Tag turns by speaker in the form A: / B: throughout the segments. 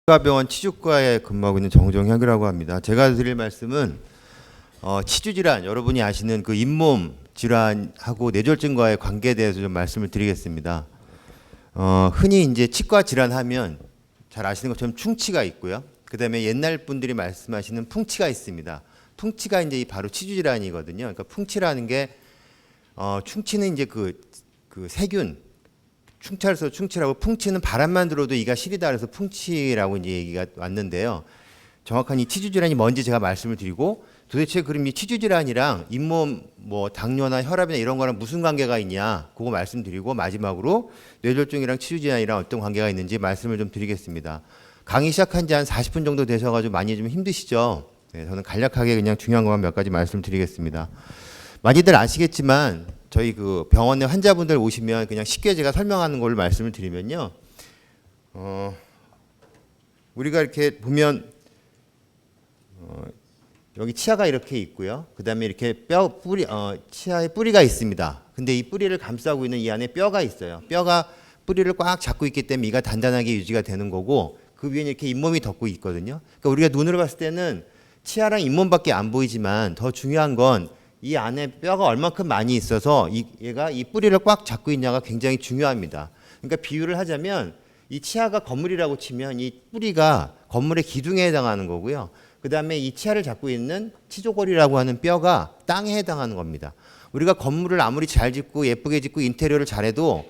A: 치과병원 치주과에 근무하고 있는 정종혁이라고 합니다. 제가 드릴 말씀은 치주질환, 여러분이 아시는 그 잇몸 질환하고 뇌졸중과의 관계에 대해서 좀 말씀을 드리겠습니다. 흔히 이제 치과 질환하면 잘 아시는 것처럼 충치가 있고요. 그다음에 옛날 분들이 말씀하시는 풍치가 있습니다. 풍치가 이제 바로 치주 질환이거든요. 그러니까 풍치라는 게 충치는 이제 그 세균 충치라서 충치라고, 풍치는 바람만 들어도 이가 시리다 그래서 풍치라고 이제 얘기가 왔는데요. 정확한 이 치주 질환이 뭔지 제가 말씀을 드리고, 도대체 그럼 이 치주 질환이랑 잇몸 뭐 당뇨나 혈압이나 이런 거랑 무슨 관계가 있냐 그거 말씀드리고, 마지막으로 뇌졸중이랑 치주 질환이랑 어떤 관계가 있는지 말씀을 좀 드리겠습니다. 강의 시작한 지 한 40분 정도 되셔가지고 많이 좀 힘드시죠? 네, 저는 간략하게 그냥 중요한 것만 몇 가지 말씀드리겠습니다. 많이들 아시겠지만 저희 그 병원에 환자분들 오시면 그냥 쉽게 제가 설명하는 걸로 말씀을 드리면요. 우리가 이렇게 보면 여기 치아가 이렇게 있고요. 그다음에 이렇게 치아에 뿌리가 있습니다. 근데 이 뿌리를 감싸고 있는 이 안에 뼈가 있어요. 뼈가 뿌리를 꽉 잡고 있기 때문에 이가 단단하게 유지가 되는 거고, 그 위에 이렇게 잇몸이 덮고 있거든요. 그러니까 우리가 눈으로 봤을 때는 치아랑 잇몸밖에 안 보이지만 더 중요한 건 이 안에 뼈가 얼만큼 많이 있어서 얘가 이 뿌리를 꽉 잡고 있냐가 굉장히 중요합니다. 그러니까 비유를 하자면 이 치아가 건물이라고 치면 이 뿌리가 건물의 기둥에 해당하는 거고요. 그 다음에 이 치아를 잡고 있는 치조골이라고 하는 뼈가 땅에 해당하는 겁니다. 우리가 건물을 아무리 잘 짓고 예쁘게 짓고 인테리어를 잘해도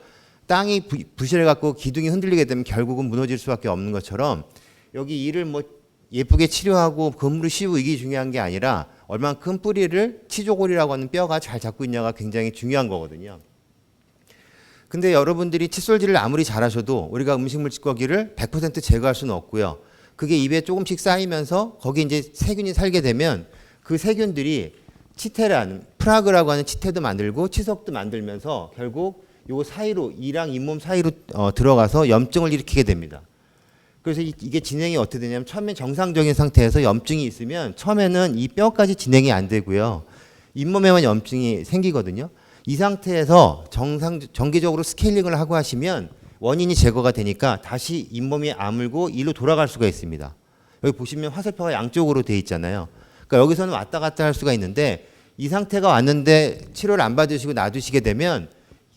A: 땅이 부실해갖고 기둥이 흔들리게 되면 결국은 무너질 수밖에 없는 것처럼, 여기 이를 뭐 예쁘게 치료하고 건물을 씌우고 이게 중요한 게 아니라 얼만큼 뿌리를 치조골이라고 하는 뼈가 잘 잡고 있냐가 굉장히 중요한 거거든요. 근데 여러분들이 칫솔질을 아무리 잘하셔도 우리가 음식물 찌꺼기를 100% 제거할 수는 없고요. 그게 입에 조금씩 쌓이면서 거기 이제 세균이 살게 되면 그 세균들이 치태라는 프라그라고 하는 치태도 만들고 치석도 만들면서 결국 요 사이로, 이랑 잇몸 사이로 들어가서 염증을 일으키게 됩니다. 그래서 이게 진행이 어떻게 되냐면, 처음에 정상적인 상태에서 염증이 있으면 처음에는 이 뼈까지 진행이 안 되고요. 잇몸에만 염증이 생기거든요. 이 상태에서 정기적으로 스케일링을 하고 하시면 원인이 제거가 되니까 다시 잇몸이 아물고 이로 돌아갈 수가 있습니다. 여기 보시면 화살표가 양쪽으로 돼 있잖아요. 그러니까 여기서는 왔다 갔다 할 수가 있는데, 이 상태가 왔는데 치료를 안 받으시고 놔두시게 되면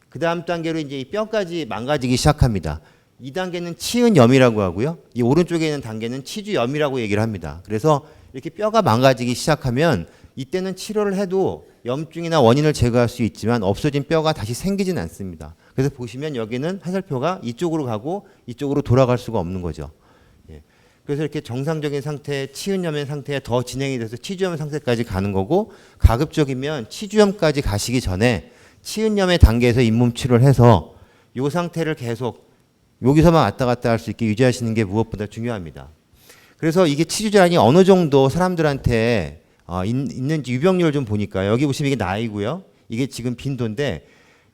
A: 그 다음 단계로 이제 이 뼈까지 망가지기 시작합니다. 이 단계는 치은염이라고 하고요. 이 오른쪽에 있는 단계는 치주염이라고 얘기를 합니다. 그래서 이렇게 뼈가 망가지기 시작하면 이때는 치료를 해도 염증이나 원인을 제거할 수 있지만 없어진 뼈가 다시 생기진 않습니다. 그래서 보시면 여기는 화살표가 이쪽으로 가고 이쪽으로 돌아갈 수가 없는 거죠. 예. 그래서 이렇게 정상적인 상태, 치은염의 상태에 더 진행이 돼서 치주염 상태까지 가는 거고, 가급적이면 치주염까지 가시기 전에 치은염의 단계에서 잇몸 치료를 해서 이 상태를 계속 여기서만 왔다 갔다 할 수 있게 유지하시는 게 무엇보다 중요합니다. 그래서 이게 치주 질환이 어느 정도 사람들한테 있는지 유병률을 좀 보니까, 여기 보시면 이게 나이고요. 이게 지금 빈도인데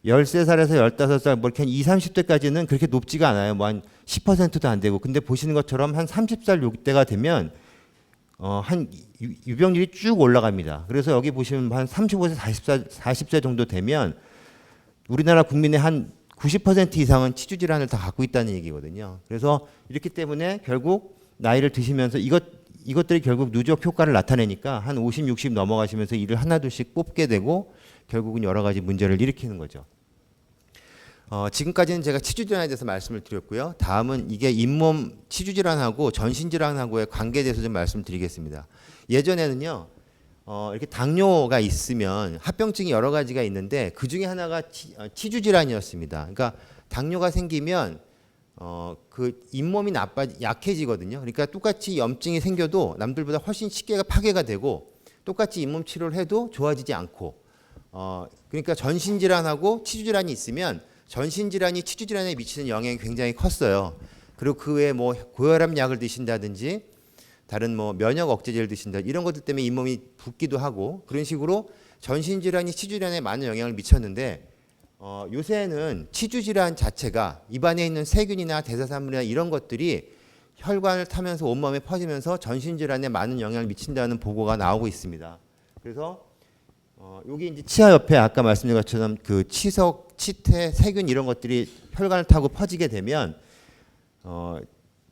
A: 13살에서 15살 뭐 이렇게 한 20, 30대까지는 그렇게 높지가 않아요. 뭐 한 10%도 안 되고. 근데 보시는 것처럼 한 30살 요때가 되면 한 유병률이 쭉 올라갑니다. 그래서 여기 보시면 한 35세, 40세 정도 되면 우리나라 국민의 한 90% 이상은 치주 질환을 다 갖고 있다는 얘기거든요. 그래서 이렇기 때문에 결국 나이를 드시면서 이것들이 결국 누적 효과를 나타내니까 한 50, 60 넘어가시면서 이를 하나둘씩 뽑게 되고 결국은 여러 가지 문제를 일으키는 거죠. 지금까지는 제가 치주 질환에 대해서 말씀을 드렸고요. 다음은 이게 잇몸 치주 질환하고 전신 질환하고의 관계에 대해서 좀 말씀드리겠습니다. 예전에는요, 이렇게 당뇨가 있으면 합병증이 여러 가지가 있는데 그 중에 하나가 치주 질환이었습니다. 그러니까 당뇨가 생기면 그 잇몸이 약해지거든요. 그러니까 똑같이 염증이 생겨도 남들보다 훨씬 쉽게 파괴가 되고, 똑같이 잇몸 치료를 해도 좋아지지 않고, 그러니까 전신 질환하고 치주 질환이 있으면 전신 질환이 치주 질환에 미치는 영향이 굉장히 컸어요. 그리고 그 외에 뭐 고혈압 약을 드신다든지 다른 뭐 면역 억제제를 드신다, 이런 것들 때문에 잇몸이 붓기도 하고, 그런 식으로 전신 질환이 치주 질환에 많은 영향을 미쳤는데, 요새는 치주 질환 자체가 입안에 있는 세균이나 대사산물이나 이런 것들이 혈관을 타면서 온몸에 퍼지면서 전신 질환에 많은 영향을 미친다는 보고가 나오고 있습니다. 그래서 여기 이제 치아 옆에 아까 말씀드린 것처럼 그 치석, 치태, 세균 이런 것들이 혈관을 타고 퍼지게 되면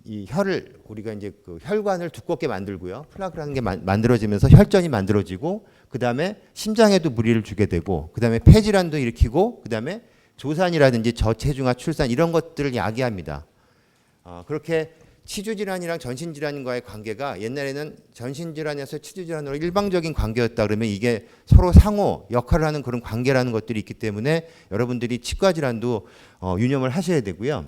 A: 이 혈을 우리가 이제 그 혈관을 두껍게 만들고요. 플라그라는 게 만들어지면서 혈전이 만들어지고 그다음에 심장에도 무리를 주게 되고 그다음에 폐질환도 일으키고 그다음에 조산이라든지 저체중아 출산 이런 것들을 야기합니다. 그렇게 치주질환이랑 전신질환과의 관계가 옛날에는 전신질환에서 치주질환으로 일방적인 관계였다 그러면 이게 서로 상호 역할을 하는 그런 관계라는 것들이 있기 때문에 여러분들이 치과질환도 유념을 하셔야 되고요.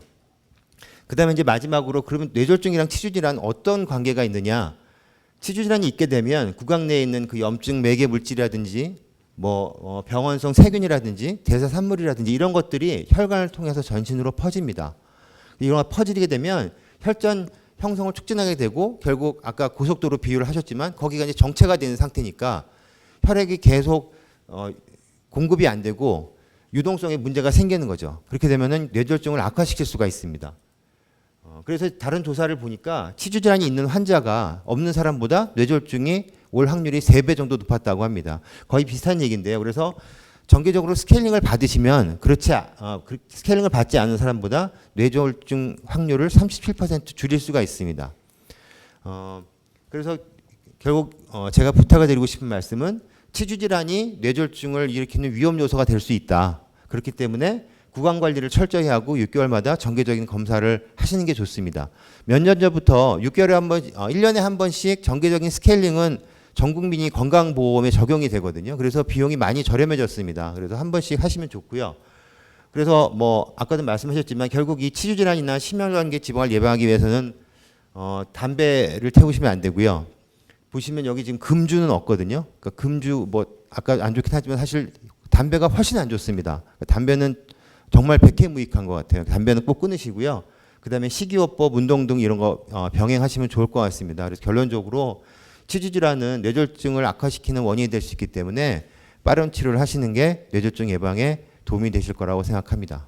A: 그 다음에 이제 마지막으로 그러면 뇌졸중이랑 치주질환 어떤 관계가 있느냐. 치주질환이 있게 되면 구강 내에 있는 그 염증 매개 물질이라든지 뭐 병원성 세균이라든지 대사산물이라든지 이런 것들이 혈관을 통해서 전신으로 퍼집니다. 이런 거 퍼지게 되면 혈전 형성을 촉진하게 되고 결국 아까 고속도로 비유를 하셨지만 거기가 이제 정체가 되는 상태니까 혈액이 계속 공급이 안 되고 유동성에 문제가 생기는 거죠. 그렇게 되면은 뇌졸중을 악화시킬 수가 있습니다. 그래서 다른 조사를 보니까 치주질환이 있는 환자가 없는 사람보다 뇌졸중이 올 확률이 3배 정도 높았다고 합니다. 거의 비슷한 얘기인데요. 그래서 정기적으로 스케일링을 받으시면 스케일링을 받지 않은 사람보다 뇌졸중 확률을 37% 줄일 수가 있습니다. 그래서 결국 제가 부탁을 드리고 싶은 말씀은 치주질환이 뇌졸중을 일으키는 위험 요소가 될 수 있다. 그렇기 때문에 구강 관리를 철저히 하고 6개월마다 정기적인 검사를 하시는 게 좋습니다. 몇 년 전부터 6개월에 한 번, 1년에 한 번씩 정기적인 스케일링은 전 국민이 건강보험에 적용이 되거든요. 그래서 비용이 많이 저렴해졌습니다. 그래서 한 번씩 하시면 좋고요. 그래서 뭐 아까도 말씀하셨지만 결국 이 치주질환이나 심혈관계 지방을 예방하기 위해서는 담배를 태우시면 안 되고요. 보시면 여기 지금 금주는 없거든요. 그러니까 금주 뭐 아까 안 좋긴 하지만 사실 담배가 훨씬 안 좋습니다. 담배는 정말 백해무익한 것 같아요. 담배는 꼭 끊으시고요. 그다음에 식이요법, 운동 등 이런 거 병행하시면 좋을 것 같습니다. 그래서 결론적으로 치주질환은 뇌졸중을 악화시키는 원인이 될 수 있기 때문에 빠른 치료를 하시는 게 뇌졸중 예방에 도움이 되실 거라고 생각합니다.